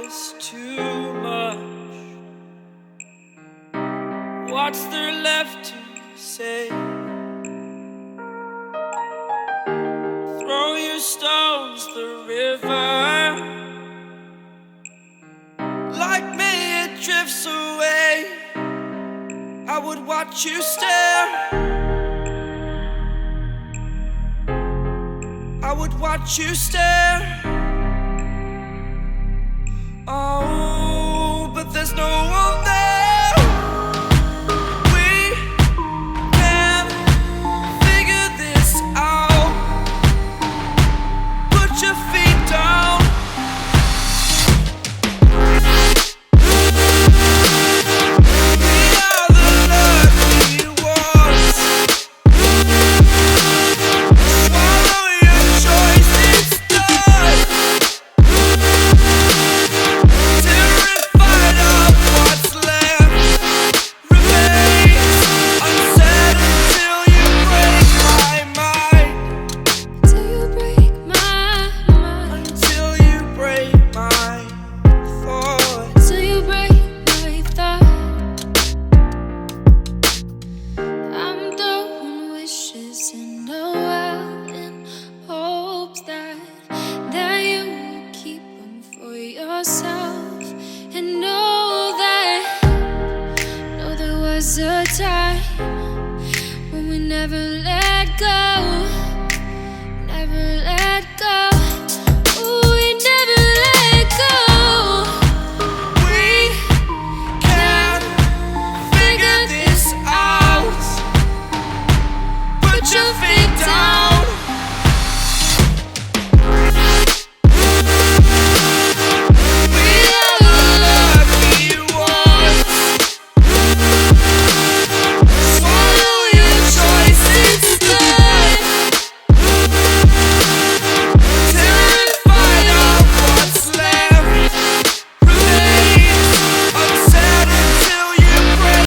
is too much. What's there left to say? Throw your stones the river. Like me it drifts away. I would watch you stare. I would watch you stare. Oh, but there's no one there. We can figure this out. Put your feet down. We are the lucky ones. Swallow your choice, it's done. Terrified of what's left remains unsaid until you break my mind. Till you break my mind. Until you break my thought. Till you break my thought. I'm throwing wishes in the well in hopes that you will keep them for yourself. And know there was a time when we never let go.